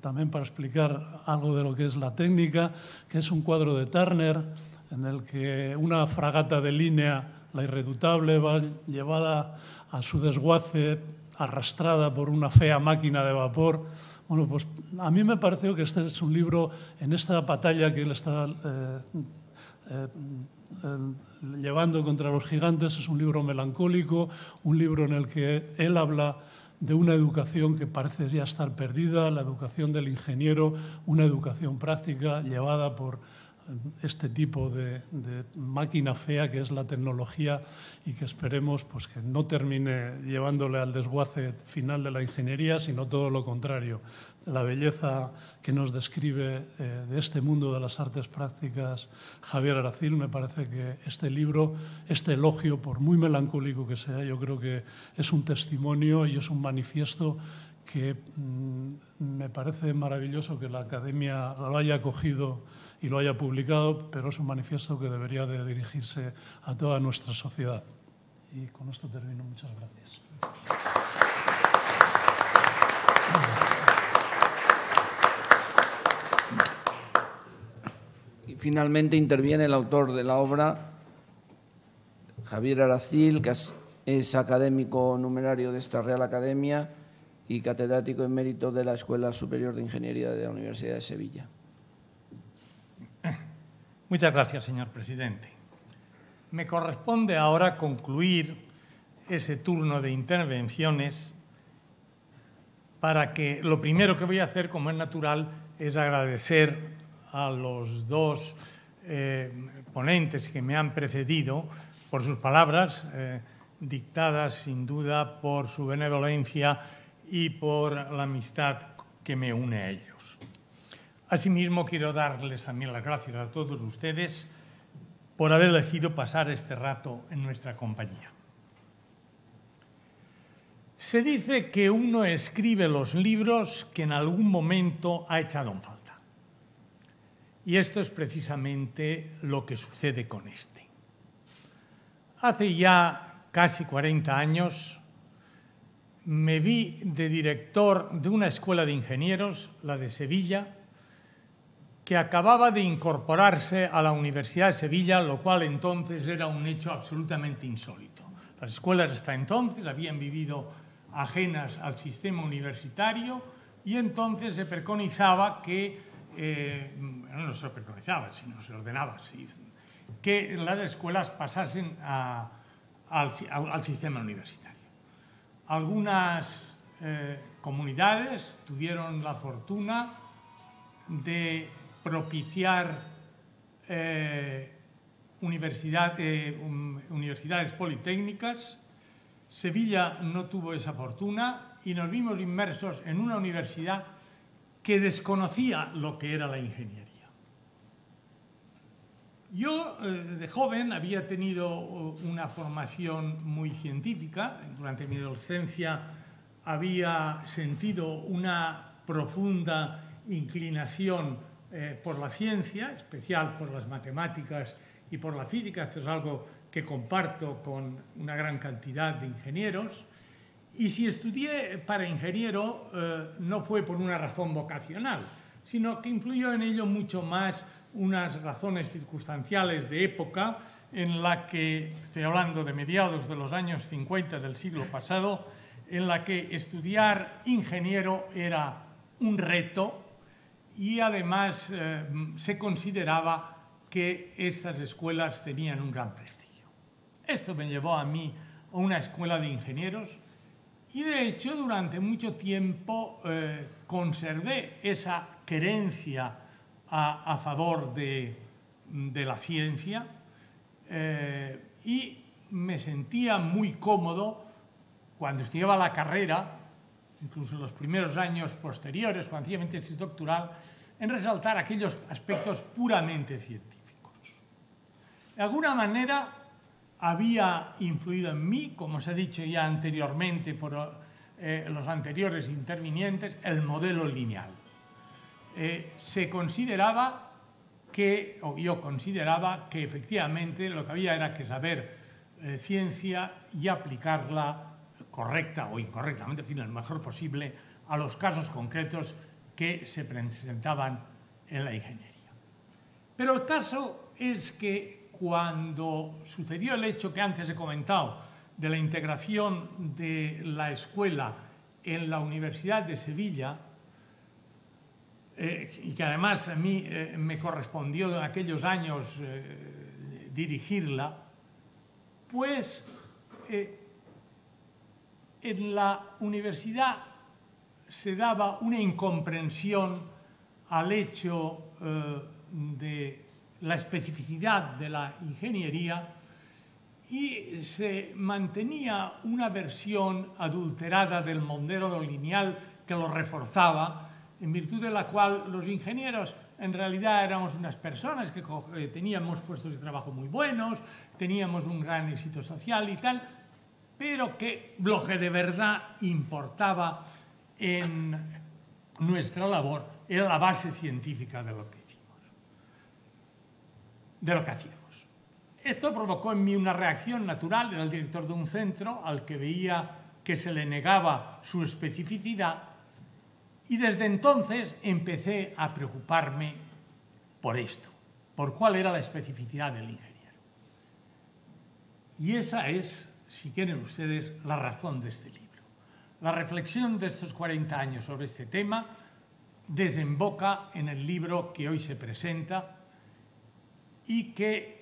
también para explicar algo de lo que es la técnica, que es un cuadro de Turner en el que una fragata de línea, la Irredutable, va llevada a su desguace, arrastrada por una fea máquina de vapor. Bueno, pues a mí me pareció que este es un libro, en esta batalla que él está llevando contra los gigantes, es un libro melancólico, un libro en el que él habla de una educación que parece ya estar perdida, la educación del ingeniero, una educación práctica llevada por este tipo de máquina fea que es la tecnología, y que esperemos pues, que no termine llevándole al desguace final de la ingeniería, sino todo lo contrario. La belleza que nos describe de este mundo de las artes prácticas Javier Aracil, me parece que este libro, este elogio, por muy melancólico que sea, yo creo que es un testimonio y es un manifiesto que me parece maravilloso que la Academia lo haya acogido y lo haya publicado, pero es un manifiesto que debería de dirigirse a toda nuestra sociedad. Y con esto termino. Muchas gracias. Y finalmente interviene el autor de la obra, Javier Aracil, que es académico numerario de esta Real Academia y catedrático emérito de la Escuela Superior de Ingeniería de la Universidad de Sevilla. Muchas gracias, señor presidente. Me corresponde ahora concluir ese turno de intervenciones para que lo primero que voy a hacer, como es natural, es agradecer a los dos ponentes que me han precedido por sus palabras, dictadas sin duda por su benevolencia y por la amistad que me une a ellos. Asimismo, quiero darles también las gracias a todos ustedes por haber elegido pasar este rato en nuestra compañía. Se dice que uno escribe los libros que en algún momento ha echado en falta. Y esto es precisamente lo que sucede con este. Hace ya casi 40 años me vi de director de una escuela de ingenieros, la de Sevilla, que acababa de incorporarse a la Universidad de Sevilla, lo cual entonces era un hecho absolutamente insólito. Las escuelas hasta entonces habían vivido ajenas al sistema universitario y entonces se preconizaba que, no se preconizaba, sino se ordenaba, que las escuelas pasasen al sistema universitario. Algunas comunidades tuvieron la fortuna de propiciar universidades politécnicas. Sevilla no tuvo esa fortuna y nos vimos inmersos en una universidad que desconocía lo que era la ingeniería. Yo, de joven, había tenido una formación muy científica. Durante mi adolescencia había sentido una profunda inclinación por la ciencia, especial por las matemáticas y por la física. Esto es algo que comparto con una gran cantidad de ingenieros. Y si estudié para ingeniero, no fue por una razón vocacional, sino que influyó en ello mucho más unas razones circunstanciales de época en la que, estoy hablando de mediados de los años 50 del siglo pasado, en la que estudiar ingeniero era un reto y además se consideraba que estas escuelas tenían un gran prestigio. Esto me llevó a mí a una escuela de ingenieros y de hecho durante mucho tiempo conservé esa querencia a favor de la ciencia y me sentía muy cómodo cuando estudiaba la carrera, incluso en los primeros años posteriores, cuando hacía mi tesis doctoral, en resaltar aquellos aspectos puramente científicos. De alguna manera había influido en mí, como se ha dicho ya anteriormente por los anteriores intervinientes, el modelo lineal. Se consideraba que, o yo consideraba que efectivamente lo que había era que saber ciencia y aplicarla correcta o incorrectamente, en fin, lo mejor posible a los casos concretos que se presentaban en la ingeniería. Pero el caso es que cuando sucedió el hecho que antes he comentado de la integración de la escuela en la Universidad de Sevilla, y que además a mí me correspondió en aquellos años dirigirla, pues en la universidad se daba una incomprensión al hecho de la especificidad de la ingeniería y se mantenía una versión adulterada del modelo lineal que lo reforzaba, en virtud de la cual los ingenieros en realidad éramos unas personas que teníamos puestos de trabajo muy buenos, teníamos un gran éxito social y tal, pero que lo que de verdad importaba en nuestra labor era la base científica de lo que hacíamos. Esto provocó en mí una reacción natural. Era el director de un centro al que veía que se le negaba su especificidad y desde entonces empecé a preocuparme por esto, por cuál era la especificidad del ingeniero. Y esa es, si quieren ustedes, la razón de este libro. La reflexión de estos 40 años sobre este tema desemboca en el libro que hoy se presenta y que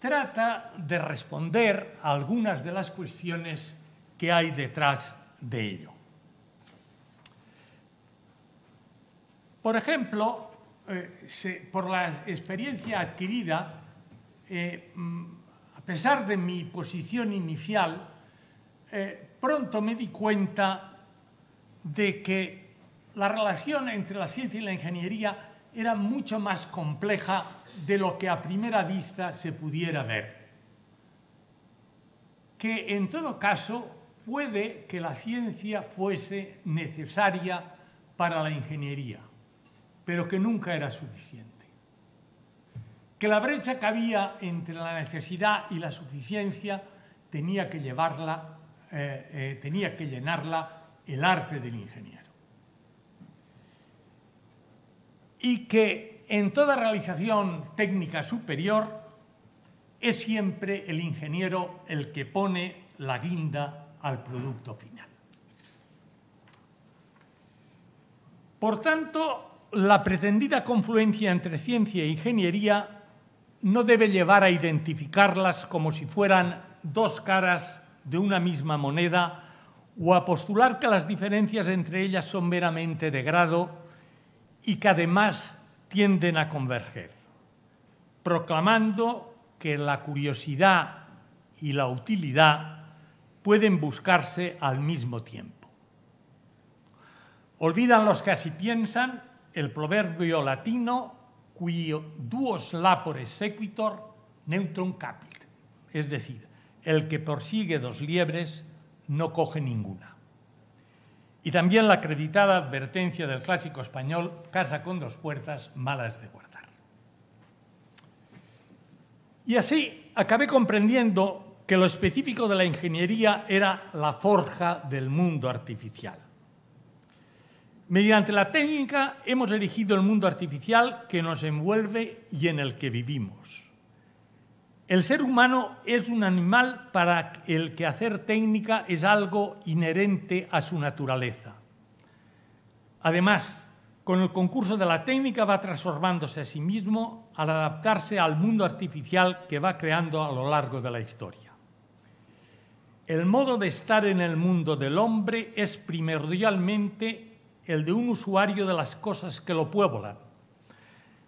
trata de responder a algunas de las cuestiones que hay detrás de ello. Por ejemplo, por la experiencia adquirida, a pesar de mi posición inicial, pronto me di cuenta de que la relación entre la ciencia y la ingeniería era mucho más compleja de lo que a primera vista se pudiera ver. Que en todo caso puede que la ciencia fuese necesaria para la ingeniería, pero que nunca era suficiente. Que la brecha que había entre la necesidad y la suficiencia tenía que llenarla el arte del ingeniero. Y que en toda realización técnica superior es siempre el ingeniero el que pone la guinda al producto final. Por tanto, la pretendida confluencia entre ciencia e ingeniería no debe llevar a identificarlas como si fueran dos caras de una misma moneda o a postular que las diferencias entre ellas son meramente de grado y que además tienden a converger, proclamando que la curiosidad y la utilidad pueden buscarse al mismo tiempo. Olvidan los que así piensan el proverbio latino "Qui duos lapores sequitur, neutrum capit", es decir, el que persigue dos liebres no coge ninguna. Y también la acreditada advertencia del clásico español "casa con dos puertas, mala es de guardar". Y así acabé comprendiendo que lo específico de la ingeniería era la forja del mundo artificial. Mediante la técnica hemos erigido el mundo artificial que nos envuelve y en el que vivimos. El ser humano es un animal para el que hacer técnica es algo inherente a su naturaleza. Además, con el concurso de la técnica va transformándose a sí mismo al adaptarse al mundo artificial que va creando a lo largo de la historia. El modo de estar en el mundo del hombre es primordialmente el de un usuario de las cosas que lo pueblan,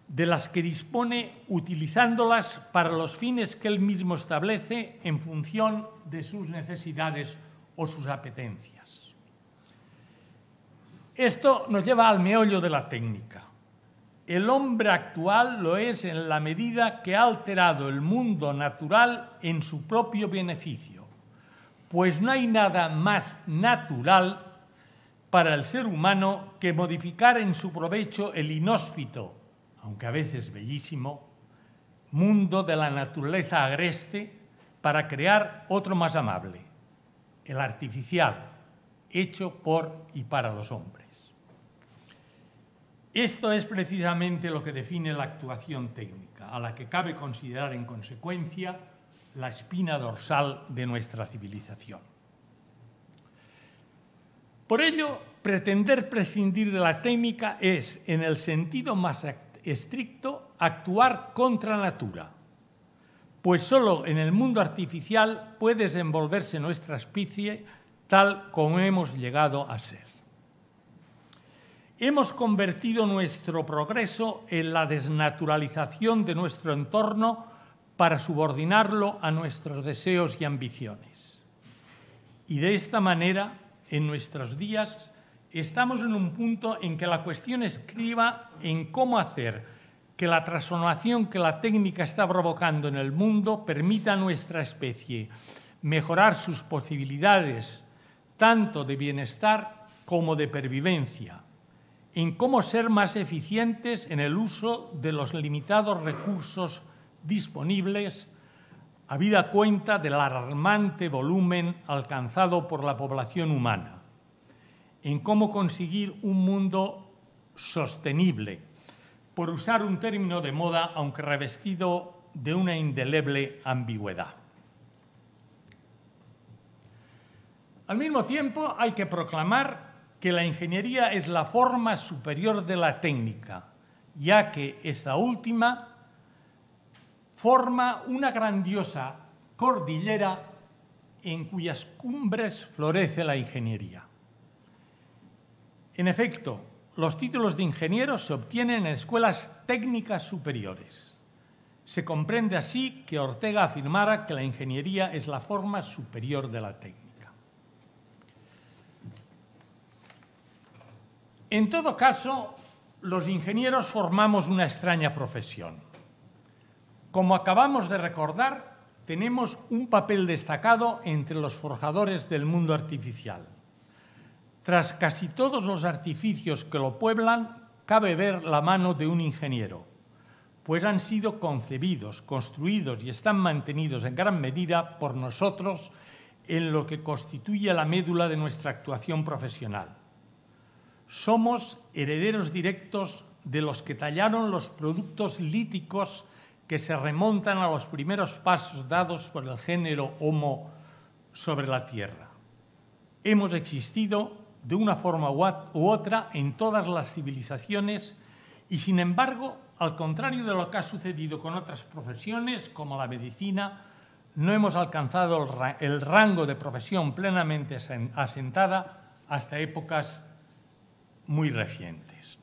de las que dispone utilizándolas para los fines que él mismo establece en función de sus necesidades o sus apetencias. Esto nos lleva al meollo de la técnica. El hombre actual lo es en la medida que ha alterado el mundo natural en su propio beneficio, pues no hay nada más natural para el ser humano que modificar en su provecho el inhóspito, aunque a veces bellísimo, mundo de la naturaleza agreste para crear otro más amable, el artificial, hecho por y para los hombres. Esto es precisamente lo que define la actuación técnica, a la que cabe considerar en consecuencia la espina dorsal de nuestra civilización. Por ello, pretender prescindir de la técnica es, en el sentido más estricto, actuar contra natura, pues solo en el mundo artificial puede desenvolverse nuestra especie tal como hemos llegado a ser. Hemos convertido nuestro progreso en la desnaturalización de nuestro entorno para subordinarlo a nuestros deseos y ambiciones. Y de esta manera, en nuestros días, estamos en un punto en que la cuestión estriba en cómo hacer que la transformación que la técnica está provocando en el mundo permita a nuestra especie mejorar sus posibilidades tanto de bienestar como de pervivencia, en cómo ser más eficientes en el uso de los limitados recursos disponibles, habida cuenta del alarmante volumen alcanzado por la población humana, en cómo conseguir un mundo sostenible, por usar un término de moda, aunque revestido de una indeleble ambigüedad. Al mismo tiempo, hay que proclamar que la ingeniería es la forma superior de la técnica, ya que esta última forma una grandiosa cordillera en cuyas cumbres florece la ingeniería. En efecto, los títulos de ingeniero se obtienen en escuelas técnicas superiores. Se comprende así que Ortega afirmara que la ingeniería es la forma superior de la técnica. En todo caso, los ingenieros formamos una extraña profesión. Como acabamos de recordar, tenemos un papel destacado entre los forjadores del mundo artificial. Tras casi todos los artificios que lo pueblan, cabe ver la mano de un ingeniero, pues han sido concebidos, construidos y están mantenidos en gran medida por nosotros en lo que constituye la médula de nuestra actuación profesional. Somos herederos directos de los que tallaron los productos líticos que se remontan a los primeros pasos dados por el género Homo sobre la Tierra. Hemos existido de una forma u otra en todas las civilizaciones y, sin embargo, al contrario de lo que ha sucedido con otras profesiones, como la medicina, no hemos alcanzado el rango de profesión plenamente asentada hasta épocas muy recientes.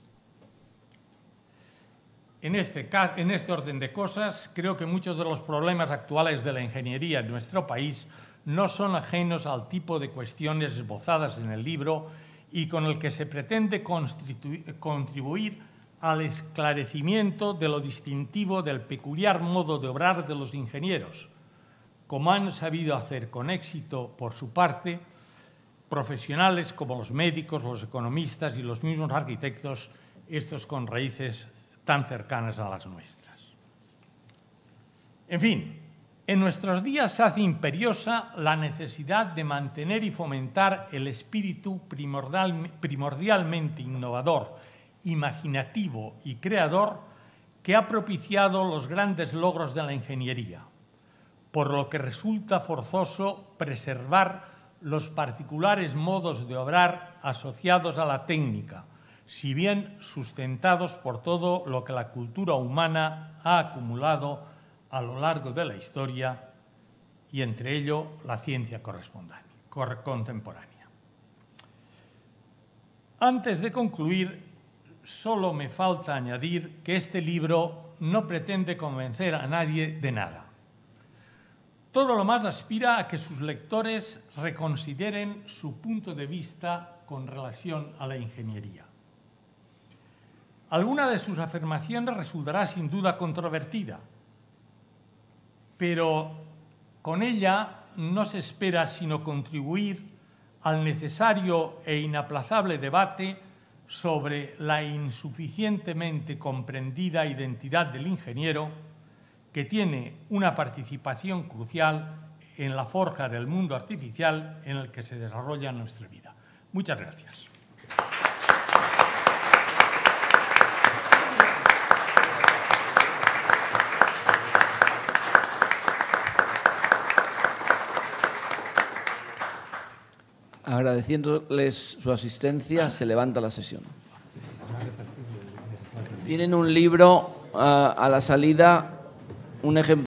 En este orden de cosas, creo que muchos de los problemas actuales de la ingeniería en nuestro país no son ajenos al tipo de cuestiones esbozadas en el libro y con el que se pretende contribuir al esclarecimiento de lo distintivo del peculiar modo de obrar de los ingenieros, como han sabido hacer con éxito, por su parte, profesionales como los médicos, los economistas y los mismos arquitectos, estos con raíces tan cercanas a las nuestras. En fin, en nuestros días se hace imperiosa la necesidad de mantener y fomentar el espíritu primordialmente innovador, imaginativo y creador que ha propiciado los grandes logros de la ingeniería, por lo que resulta forzoso preservar los particulares modos de obrar asociados a la técnica, si bien sustentados por todo lo que la cultura humana ha acumulado a lo largo de la historia y, entre ello, la ciencia contemporánea. Antes de concluir, solo me falta añadir que este libro no pretende convencer a nadie de nada. Todo lo más aspira a que sus lectores reconsideren su punto de vista con relación a la ingeniería. Alguna de sus afirmaciones resultará sin duda controvertida, pero con ella no se espera sino contribuir al necesario e inaplazable debate sobre la insuficientemente comprendida identidad del ingeniero, que tiene una participación crucial en la forja del mundo artificial en el que se desarrolla nuestra vida. Muchas gracias. Agradeciéndoles su asistencia, se levanta la sesión. Tienen un libro a la salida, un ejemplar.